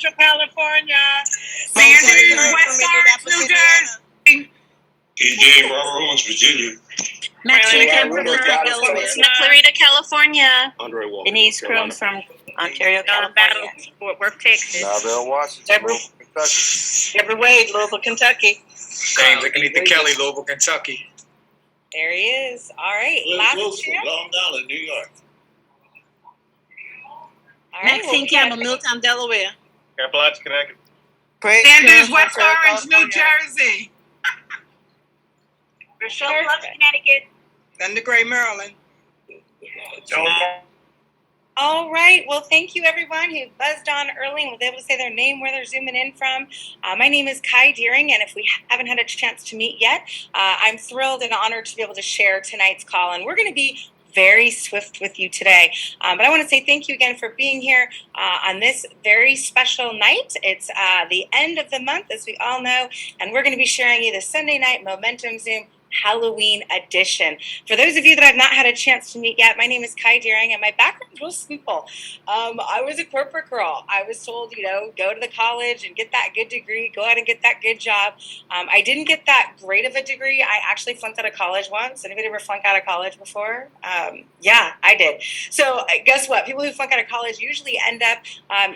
Central California. Sanders, West Orange, New Jersey. PJ, Rose, Virginia. Clarita, California. Andre Walker. Denise Crooms from Ontario, California. Fort Worth, Texas. Nivelle, Washington, Louisville, Kentucky. Every Wade, Louisville, Kentucky. James Akanita Kelly, Louisville, Kentucky. There he is. All right. Last two. Long Island, New York. All right, Maxine Campbell, Milltown, Delaware. Appalachia, Connecticut. Sanders, West Orange, New Jersey. Rochelle Bluffs, Connecticut. Thunder Gray, Maryland. All right. Well, thank you, everyone who buzzed on early and was able to say their name, where they're zooming in from. My name is Kai Deering, and if we haven't had a chance to meet yet, I'm thrilled and honored to be able to share tonight's call. And we're going to be very swift with you today. But I want to say thank you again for being here on this very special night. It's the end of the month, as we all know, and we're going to be sharing you the Sunday night Momentum Zoom Halloween edition. For those of you that I've not had a chance to meet yet, my name is Kai Deering, and my background is real simple. I was a corporate girl. I was told, go to the college and get that good degree, go out and get that good job. I didn't get that great of a degree. I actually flunked out of college once. Anybody ever flunk out of college before? Yeah, I did. So guess what? People who flunk out of college usually end up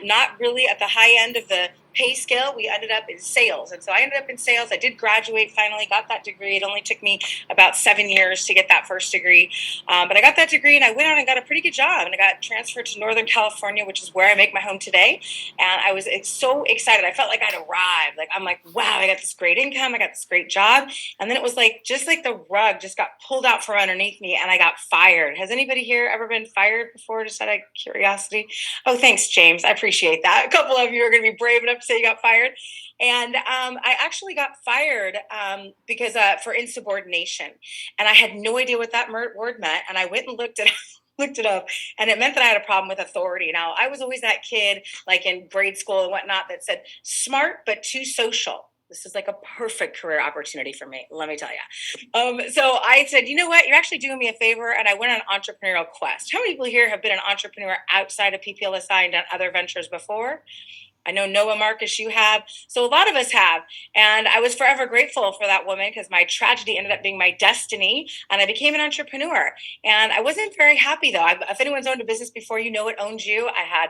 not really at the high end of the pay scale. We ended up in sales. And so I ended up in sales. I did graduate finally, got that degree. It only took me about 7 years to get that first degree. But I got that degree and I went out and got a pretty good job. And I got transferred to Northern California, which is where I make my home today. And I was so excited. I felt like I'd arrived. I'm like, wow, I got this great income. I got this great job. And then it was just like the rug just got pulled out from underneath me and I got fired. Has anybody here ever been fired before, just out of curiosity? Oh, thanks, James. I appreciate that. A couple of you are going to be brave enough to say you got fired. And I actually got fired because for insubordination. And I had no idea what that word meant. And I went and looked it up, and it meant that I had a problem with authority. Now, I was always that kid, in grade school and whatnot, that said, smart but too social. This is a perfect career opportunity for me, let me tell you. So I said, you know what? You're actually doing me a favor. And I went on an entrepreneurial quest. How many people here have been an entrepreneur outside of PPLSI and done other ventures before? I know Noah, Marcus, you have. So a lot of us have. And I was forever grateful for that woman because my tragedy ended up being my destiny. And I became an entrepreneur. And I wasn't very happy, though. If anyone's owned a business before, you know it owns you. I had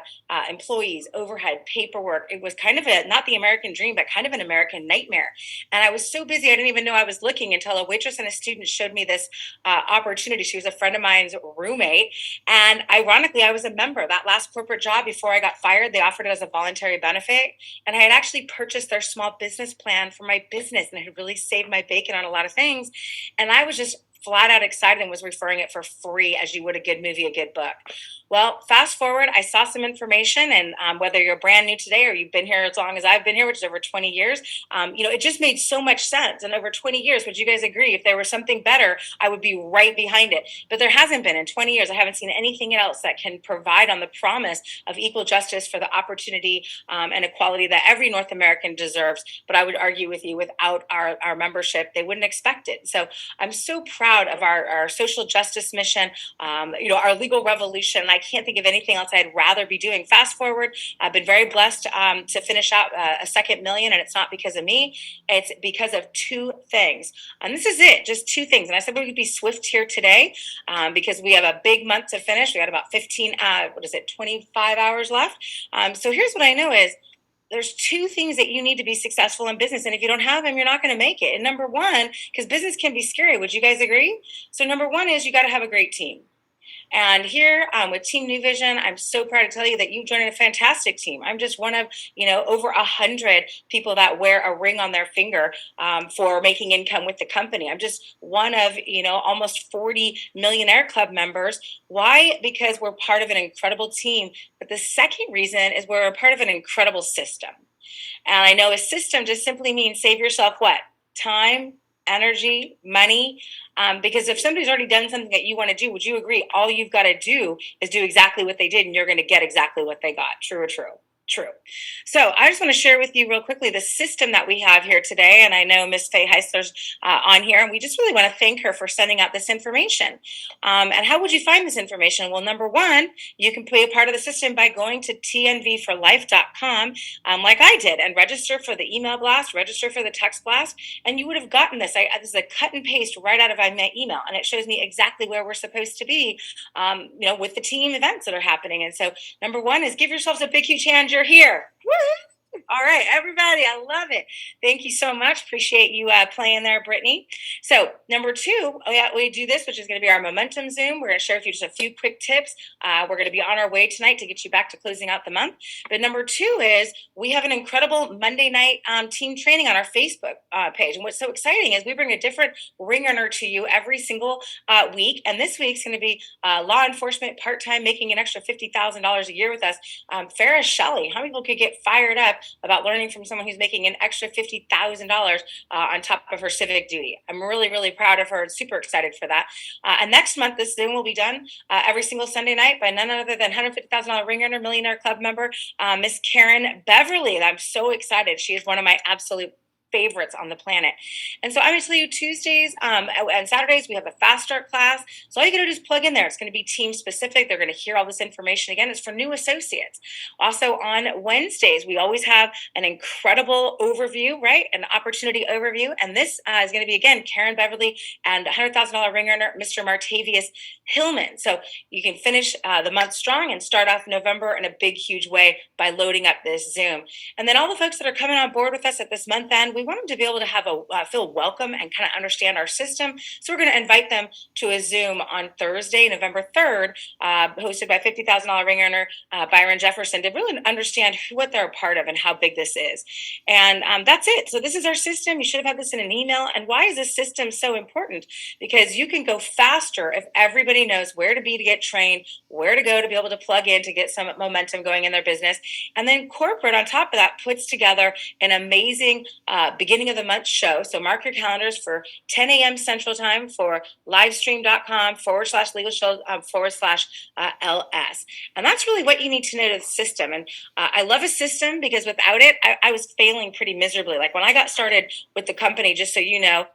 employees, overhead, paperwork. It was kind of not the American dream, but kind of an American nightmare. And I was so busy, I didn't even know I was looking until a waitress and a student showed me this opportunity. She was a friend of mine's roommate. And ironically, I was a member. That last corporate job before I got fired, they offered it as a voluntary benefit. And I had actually purchased their small business plan for my business, and it had really saved my bacon on a lot of things. And I was just flat out excited and was referring it for free, as you would a good movie, a good book. Well, fast forward, I saw some information, and whether you're brand new today or you've been here as long as I've been here, which is over 20 years, it just made so much sense. And over 20 years, would you guys agree? If there was something better, I would be right behind it. But there hasn't been. In 20 years, I haven't seen anything else that can provide on the promise of equal justice for the opportunity and equality that every North American deserves. But I would argue with you, without our membership, they wouldn't expect it. So I'm so proud of our social justice mission, our legal revolution. I can't think of anything else I'd rather be doing. Fast forward, I've been very blessed to finish out a second million, and it's not because of me. It's because of two things. And this is it, just two things. And I said we could be swift here today because we have a big month to finish. We got about 25 hours left. So here's what I know is, there's two things that you need to be successful in business. And if you don't have them, you're not going to make it. And number one, because business can be scary. Would you guys agree? So number one is you got to have a great team. And here with Team New Vision, I'm so proud to tell you that you've joined a fantastic team. I'm just one of, over 100 people that wear a ring on their finger for making income with the company. I'm just one of, almost 40 Millionaire Club members. Why? Because we're part of an incredible team. But the second reason is we're a part of an incredible system. And I know a system just simply means save yourself what? Time, energy, money. Because if somebody's already done something that you want to do, would you agree? All you've got to do is do exactly what they did, and you're going to get exactly what they got. True or true? True. So I just want to share with you real quickly the system that we have here today. And I know Miss Faye Heisler's on here, and we just really want to thank her for sending out this information. And how would you find this information? Well, number one, you can be a part of the system by going to tnvforlife.com, like I did, and register for the email blast, register for the text blast, and you would have gotten this. This is a cut and paste right out of my email, and it shows me exactly where we're supposed to be, with the team events that are happening. And so number one is give yourselves a big, huge hand. You're here. Woo! All right, everybody, I love it. Thank you so much. Appreciate you playing there, Brittany. So number two, we do this, which is going to be our Momentum Zoom. We're going to share with you just a few quick tips. We're going to be on our way tonight to get you back to closing out the month. But number two is we have an incredible Monday night team training on our Facebook page. And what's so exciting is we bring a different ring earner to you every single week. And this week's going to be law enforcement part-time, making an extra $50,000 a year with us. Farrah Shelley. How many people could get fired up about learning from someone who's making an extra $50,000 on top of her civic duty? I'm really, really proud of her and super excited for that. And next month, this Zoom will be done every single Sunday night by none other than $150,000 ring earner, Millionaire Club member, Miss Karen Beverly. I'm so excited. She is one of my absolute favorites on the planet. And so I'm going to tell you Tuesdays and Saturdays, we have a fast start class. So all you got to do is plug in there. It's going to be team specific. They're going to hear all this information. Again, it's for new associates. Also on Wednesdays, we always have an incredible overview, right? An opportunity overview. And this is going to be, again, Karen Beverly and $100,000 ring earner, Mr. Martavius Hillman. So you can finish the month strong and start off November in a big, huge way by loading up this Zoom. And then all the folks that are coming on board with us at this month end, we want them to be able to have feel welcome and kind of understand our system. So we're going to invite them to a Zoom on Thursday, November 3rd, hosted by $50,000 ring earner Byron Jefferson, to really understand what they're a part of and how big this is. And that's it. So this is our system. You should have had this in an email. And why is this system so important? Because you can go faster if everybody knows where to be to get trained, where to go to be able to plug in to get some momentum going in their business. And then corporate, on top of that, puts together an amazing beginning of the month show. So mark your calendars for 10 a.m. Central Time for livestream.com/legal show /LS. And that's really what you need to know to the system. And I love a system because without it, I was failing pretty miserably. Like when I got started with the company, just so you know,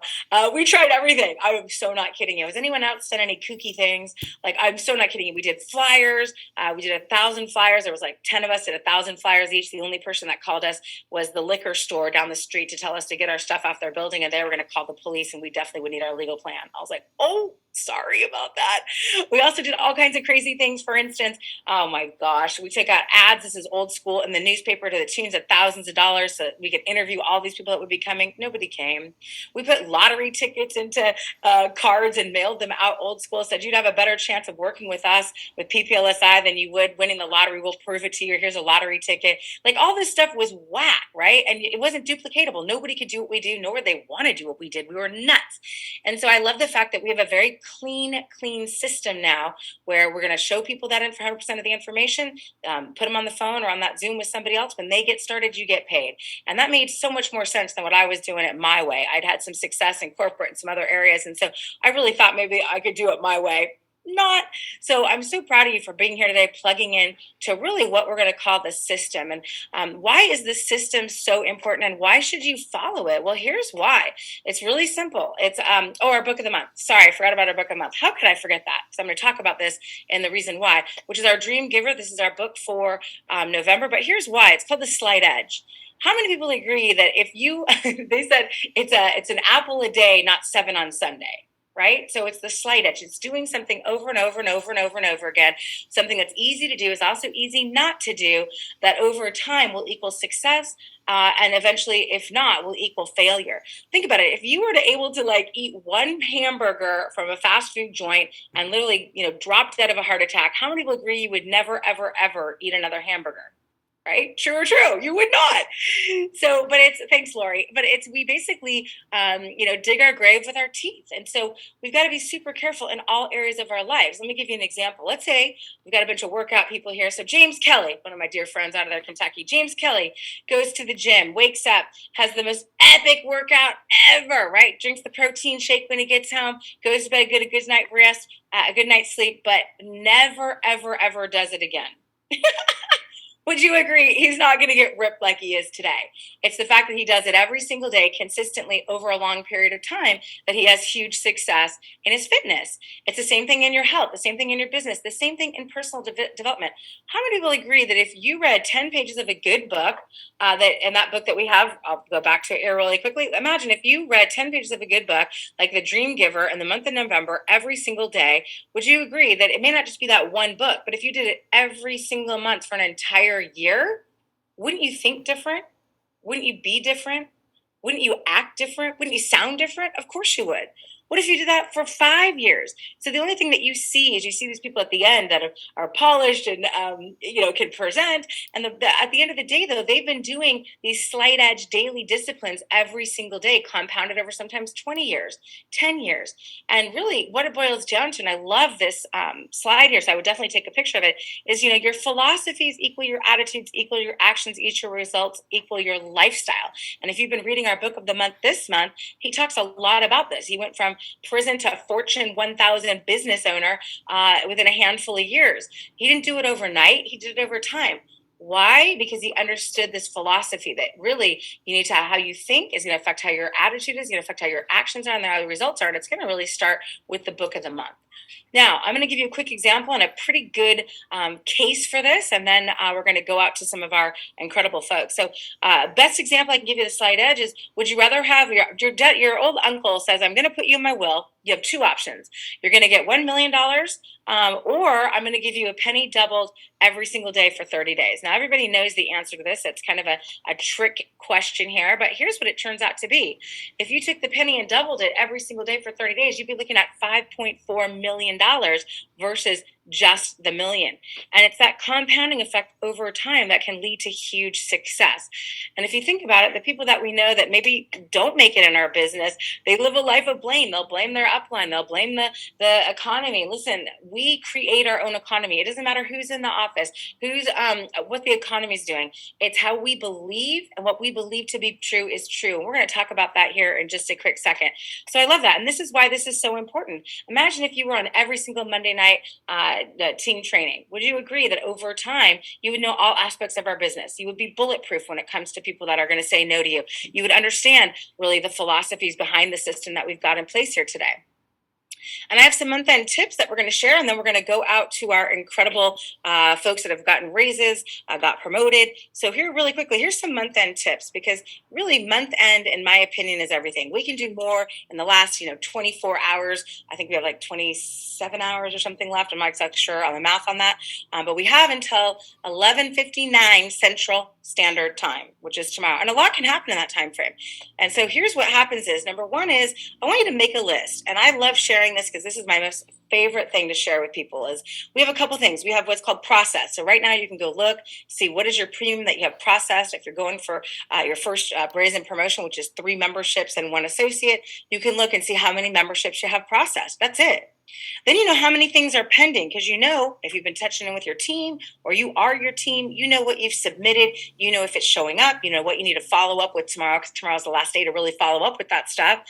we tried everything. I'm so not kidding you. Has anyone else done any kooky things? Like, I'm so not kidding you. We did flyers. We did 1,000 flyers. There was like 10 of us did 1,000 flyers each. The only person that called us was the liquor store down the street to tell us to get our stuff off their building, and they were going to call the police, and we definitely would need our legal plan. I was like, oh, sorry about that. We also did all kinds of crazy things. For instance, oh my gosh, we took out ads. This is old school in the newspaper to the tunes of thousands of dollars so that we could interview all these people that would be coming. Nobody came. We put lottery tickets into cards and mailed them out old school. Said you'd have a better chance of working with us with PPLSI than you would winning the lottery. We'll prove it to you. Here's a lottery ticket. Like, all this stuff was whack, right? And it wasn't duplicatable. Nobody could do what we do, nor would they want to do what we did. We were nuts. And so I love the fact that we have a very clean system now where we're going to show people that 100% of the information, put them on the phone or on that Zoom with somebody else. When they get started, you get paid. And that made so much more sense than what I was doing it my way. I'd had some success in corporate and some other areas. And so I really thought maybe I could do it my way. Not. So I'm so proud of you for being here today, plugging in to really what we're going to call the system. And why is this system so important, and why should you follow it? Well, here's why. It's really simple. It's our book of the month. Sorry, I forgot about our book of the month. How could I forget that? So I'm going to talk about this and the reason why, which is our Dream Giver. This is our book for November, but here's why. It's called The Slight Edge. How many people agree that if you, they said it's an apple a day, not 7 on Sunday? Right? So it's the slight edge. It's doing something over and over and over and over and over again. Something that's easy to do is also easy not to do, that over time will equal success. And eventually, if not, will equal failure. Think about it. If you were to able to eat one hamburger from a fast food joint and literally, drop dead of a heart attack, how many people agree you would never, ever, ever eat another hamburger? Right? True or true? You would not. So, but thanks, Lori. But we basically, dig our grave with our teeth. And so we've got to be super careful in all areas of our lives. Let me give you an example. Let's say we've got a bunch of workout people here. So James Kelly, one of my dear friends out of there, Kentucky, James Kelly goes to the gym, wakes up, has the most epic workout ever, right? Drinks the protein shake when he gets home, goes to bed, get a good night rest, a good night's sleep, but never, ever, ever does it again. Would you agree he's not going to get ripped like he is today? It's the fact that he does it every single day consistently over a long period of time that he has huge success in his fitness. It's the same thing in your health, the same thing in your business, the same thing in personal development. How many people agree that if you read 10 pages of a good book, that book that we have, I'll go back to it here really quickly. Imagine if you read 10 pages of a good book like The Dream Giver in the month of November every single day, would you agree that it may not just be that one book, but if you did it every single month for an entire year, wouldn't you think different? Wouldn't you be different? Wouldn't you act different? Wouldn't you sound different? Of course you would. What if you did that for 5 years? So the only thing that you see is you see these people at the end that are polished and can present. And at the end of the day, though, they've been doing these slight edge daily disciplines every single day, compounded over sometimes 20 years, 10 years. And really, what it boils down to, and I love this slide here, so I would definitely take a picture of it, is your philosophies equal your attitudes, equal your actions, equal your results, equal your lifestyle. And if you've been reading our book of the month this month, he talks a lot about this. He went from prison to a Fortune 1000 business owner within a handful of years. He didn't do it overnight. He did it over time. Why? Because he understood this philosophy that really you need to, how you think is going to affect how your attitude is, going to affect how your actions are, and how the results are. And it's going to really start with the book of the month. Now, I'm going to give you a quick example and a pretty good case for this, and then we're going to go out to some of our incredible folks. So best example I can give you the slight edge is, would you rather have your old uncle says, I'm going to put you in my will. You have two options. You're going to get $1 million, or I'm going to give you a penny doubled every single day for 30 days. Now, everybody knows the answer to this. It's kind of a trick question here, but here's what it turns out to be. If you took the penny and doubled it every single day for 30 days, you'd be looking at $5.4 million versus just the million. And it's that compounding effect over time that can lead to huge success. And if you think about it, the people that we know that maybe don't make it in our business, they live a life of blame. They'll blame their upline. They'll blame the economy. Listen, we create our own economy. It doesn't matter who's in the office, what the economy is doing. It's how we believe, and what we believe to be true is true. And we're going to talk about that here in just a quick second. So I love that. And this is why this is so important. Imagine if you were on every single Monday night team training. Would you agree that over time, you would know all aspects of our business? You would be bulletproof when it comes to people that are going to say no to you. You would understand really the philosophies behind the system that we've got in place here today. And I have some month-end tips that we're going to share, and then we're going to go out to our incredible folks that have gotten raises, got promoted. So here, really quickly, here's some month-end tips, because really month-end, in my opinion, is everything. We can do more in the last, 24 hours. I think we have like 27 hours or something left. I'm not exactly sure on the math on that, but we have until 11:59 Central Standard Time, which is tomorrow. And a lot can happen in that time frame. And so here's what happens is, number one is, I want you to make a list. And I love sharing this because this is my most favorite thing to share with people. Is we have a couple things. We have what's called process. So right now you can go look, see what is your premium that you have processed. If you're going for your first brazen promotion, which is 3 memberships and 1 associate, you can look and see how many memberships you have processed. That's it. Then you know how many things are pending, because if you've been touching in with your team, or you are your team, you know what you've submitted, you know if it's showing up, you know what you need to follow up with tomorrow, because tomorrow's the last day to really follow up with that stuff.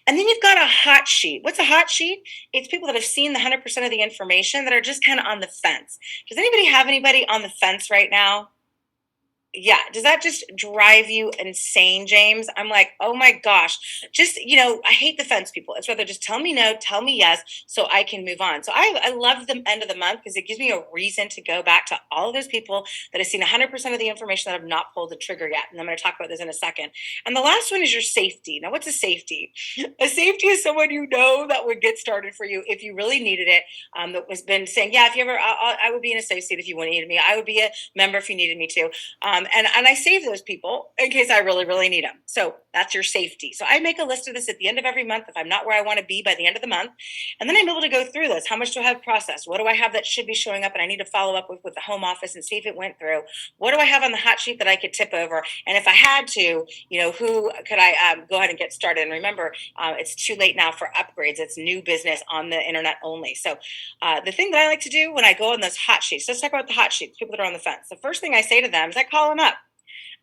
And then you've got a hot sheet. What's a hot sheet? It's people that have seen the 100% of the information that are just kind of on the fence. Does anybody have anybody on the fence right now? Yeah. Does that just drive you insane, James? I'm like, oh my gosh, just, I hate the fence people. It's rather just tell me no, tell me yes, so I can move on. So I love the end of the month because it gives me a reason to go back to all of those people that have seen 100% of the information that have not pulled the trigger yet. And I'm going to talk about this in a second. And the last one is your safety. Now, what's a safety? A safety is someone that would get started for you if you really needed it, that has been saying, yeah, if you ever, I would be an associate if you needed me. I would be a member if you needed me to. And I save those people in case I really, really need them. So that's your safety. So I make a list of this at the end of every month if I'm not where I want to be by the end of the month. And then I'm able to go through this. How much do I have processed? What do I have that should be showing up and I need to follow up with the home office and see if it went through? What do I have on the hot sheet that I could tip over? And if I had to, who could I go ahead and get started? And remember, it's too late now for upgrades. It's new business on the internet only. So the thing that I like to do when I go on those hot sheets, let's talk about the hot sheets, people that are on the fence. The first thing I say to them is I call them up.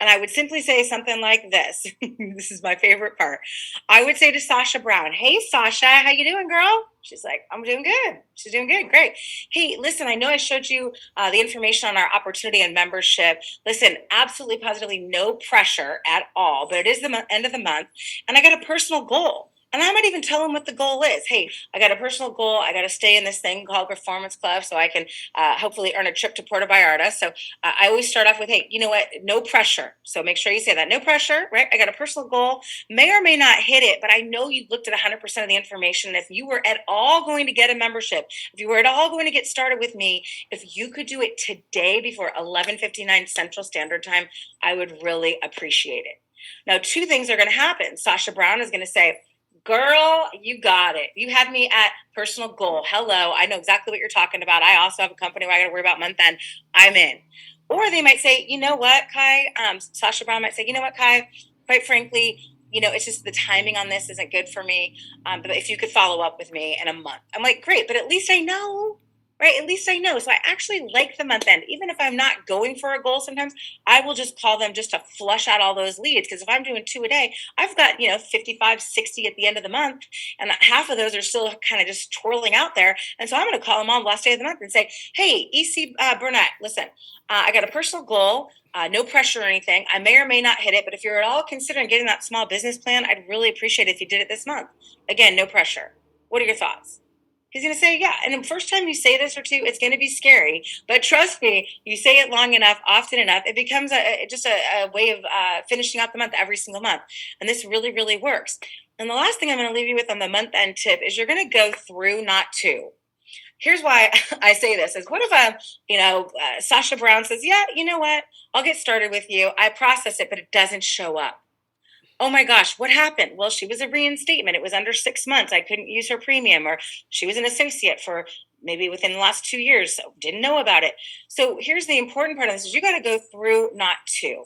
And I would simply say something like this. This is my favorite part. I would say to Sasha Brown, "Hey, Sasha, how you doing, girl?" She's like, "I'm doing good." She's doing good. Great. "Hey, listen, I know I showed you the information on our opportunity and membership. Listen, absolutely positively no pressure at all, but it is the end of the month, and I got a personal goal." And I might even tell them what the goal is. "Hey, I got a personal goal. I got to stay in this thing called Performance Club so I can hopefully earn a trip to Puerto Vallarta." So I always start off with, "Hey, you know what? No pressure." So make sure you say that. No pressure, right? I got a personal goal. May or may not hit it, but I know you've looked at 100% of the information. If you were at all going to get a membership, if you were at all going to get started with me, if you could do it today before 11:59 Central Standard Time, I would really appreciate it. Now, two things are going to happen. Sasha Brown is going to say, "Girl, you got it. You had me at personal goal. Hello. I know exactly what you're talking about. I also have a company where I got to worry about month end. I'm in." Or they might say, "You know what, Kai?" Sasha Brown might say, "You know what, Kai? Quite frankly, it's just the timing on this isn't good for me. But if you could follow up with me in a month." I'm like, "Great, but at least I know." Right? At least I know. So I actually like the month end. Even if I'm not going for a goal sometimes, I will just call them just to flush out all those leads. Because if I'm doing 2 a day, I've got, 55, 60 at the end of the month. And half of those are still kind of just twirling out there. And so I'm going to call them on the last day of the month and say, "Hey, EC Burnett, listen, I got a personal goal. No pressure or anything. I may or may not hit it, but if you're at all considering getting that small business plan, I'd really appreciate it if you did it this month. Again, no pressure. What are your thoughts?" He's going to say, "Yeah." And the first time you say this or two, it's going to be scary. But trust me, you say it long enough, often enough, it becomes just a way of finishing out the month every single month. And this really, really works. And the last thing I'm going to leave you with on the month end tip is you're going to go through, not to. Here's why I say this is what if Sasha Brown says, "Yeah, you know what? I'll get started with you. I process it, but it doesn't show up." "Oh my gosh, what happened?" "Well, she was a reinstatement. It was under 6 months. I couldn't use her premium." Or she was an associate for maybe within the last 2 years, so didn't know about it. So here's the important part of this is you got to go through, not to.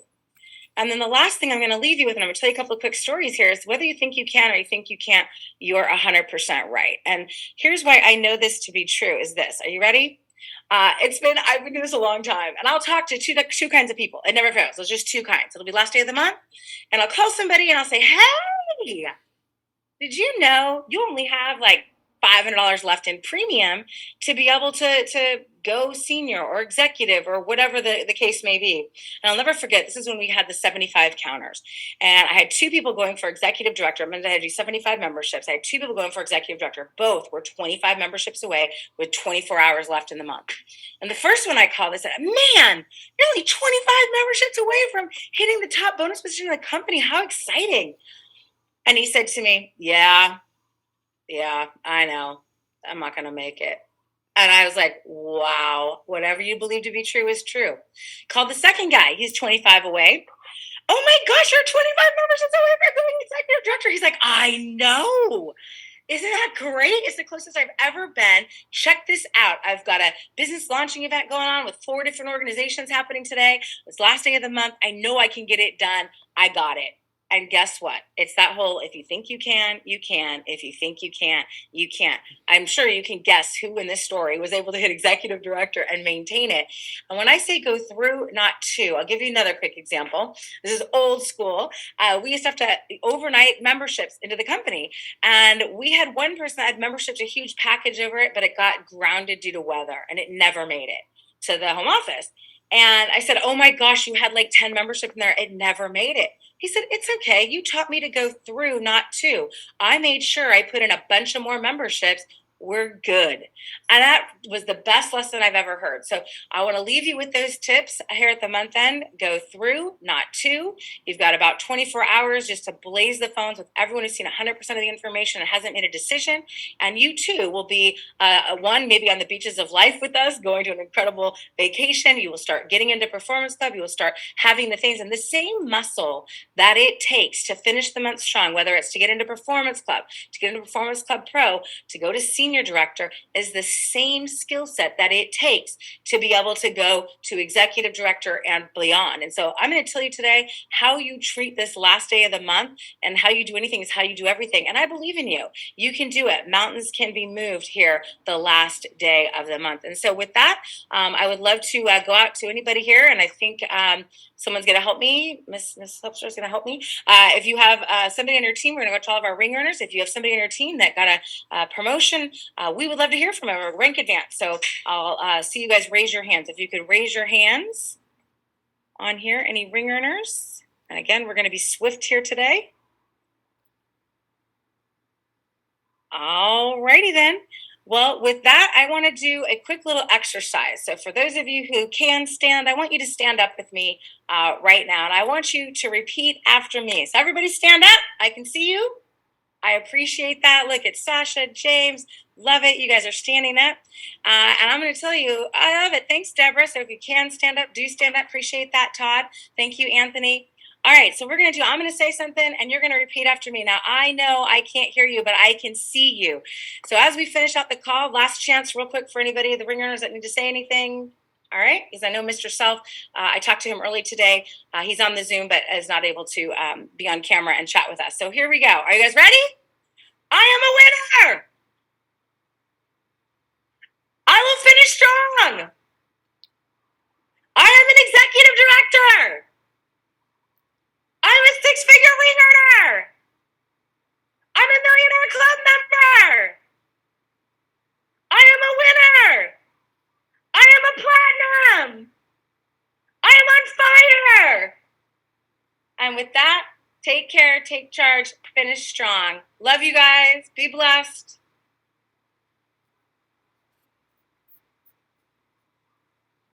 And then the last thing I'm going to leave you with, and I'm going to tell you a couple of quick stories here, is whether you think you can or you think you can't, you're 100% right. And here's why I know this to be true is this. Are you ready? I've been doing this a long time, and I'll talk to two kinds of people. It never fails. There's just two kinds. It'll be last day of the month, and I'll call somebody and I'll say, "Hey, did you know you only have like $500 left in premium to be able to go senior or executive or whatever the case may be?" And I'll never forget, this is when we had the 75 counters. And I had two people going for executive director. I mean, I had to do 75 memberships. I had two people going for executive director. Both were 25 memberships away with 24 hours left in the month. And the first one I called, I said, "Man, you're only 25 memberships away from hitting the top bonus position in the company. How exciting." And he said to me, "Yeah, I know. I'm not going to make it." And I was like, wow, whatever you believe to be true is true. Called the second guy. He's 25 away. "Oh my gosh, you're 25 memberships away from going executive director." He's like, "I know. Isn't that great? It's the closest I've ever been. Check this out. I've got a business launching event going on with 4 different organizations happening today. It's last day of the month. I know I can get it done. I got it." And guess what? It's that whole, if you think you can, you can. If you think you can't, you can't. I'm sure you can guess who in this story was able to hit executive director and maintain it. And when I say go through, not to, I'll give you another quick example. This is old school. We used to have to overnight memberships into the company. And we had one person that had memberships, a huge package over it, but it got grounded due to weather and it never made it to the home office. And I said, "Oh my gosh, you had like 10 memberships in there. It never made it." He said, "It's okay. You taught me to go through, not to. I made sure I put in a bunch of more memberships. We're good." And that was the best lesson I've ever heard. So I want to leave you with those tips here at the month end. Go through, not to. You've got about 24 hours just to blaze the phones with everyone who's seen 100% of the information and hasn't made a decision. And you too will be one, maybe on the beaches of life with us, going to an incredible vacation. You will start getting into Performance Club. You will start having the things and the same muscle that it takes to finish the month strong, whether it's to get into Performance Club, to get into Performance Club Pro, to go to senior senior director is the same skill set that it takes to be able to go to executive director and beyond. And so I'm going to tell you today how you treat this last day of the month, and how you do anything is how you do everything. And I believe in you. You can do it. Mountains can be moved here the last day of the month. And so with that, I would love to go out to anybody here, and I think someone's going to help me. Miss Hopster is going to help me. If you have somebody on your team, we're going to go to all of our ring earners. If you have somebody on your team that got a promotion, we would love to hear from them, or rank advance. So I'll see you guys raise your hands. If you could raise your hands on here, any ring earners. And again, we're going to be swift here today. All righty then. Well, with that, I want to do a quick little exercise. So for those of you who can stand, I want you to stand up with me right now. And I want you to repeat after me. So everybody stand up. I can see you. I appreciate that. Look at Sasha, James. Love it. You guys are standing up. And I'm going to tell you, I love it. Thanks, Deborah. So if you can stand up, do stand up. Appreciate that, Todd. Thank you, Anthony. All right, so I'm going to say something, and you're going to repeat after me. Now, I know I can't hear you, but I can see you. So as we finish out the call, last chance real quick for anybody, the ring earners that need to say anything. All right, because I know Mr. Self, I talked to him early today. He's on the Zoom, but is not able to be on camera and chat with us. So here we go. Are you guys ready? I am a winner. I will finish strong. I am an executive director. I'm a six-figure ring earner. I'm a millionaire club member. I am a winner. I am a platinum. I am on fire. And with that, take care, take charge, finish strong. Love you guys. Be blessed.